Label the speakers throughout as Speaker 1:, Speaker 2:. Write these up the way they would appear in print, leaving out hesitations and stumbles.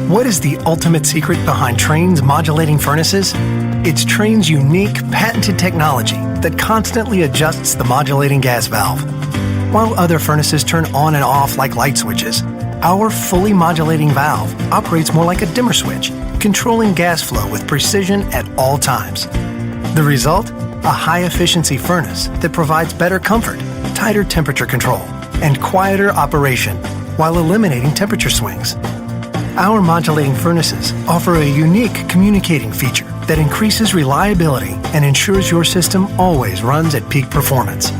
Speaker 1: What is the ultimate secret behind Trane's modulating furnaces? It's Trane's unique, patented technology that constantly adjusts the modulating gas valve. While other furnaces turn on and off like light switches, our fully modulating valve operates more like a dimmer switch, controlling gas flow with precision at all times. The result? A high-efficiency furnace that provides better comfort, tighter temperature control, and quieter operation while eliminating temperature swings. Our modulating furnaces offer a unique communicating feature that increases reliability and ensures your system always runs at peak performance.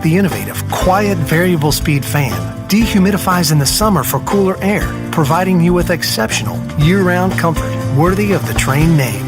Speaker 1: The innovative, quiet, variable speed fan dehumidifies in the summer for cooler air, providing you with exceptional, year-round comfort worthy of the Trane name.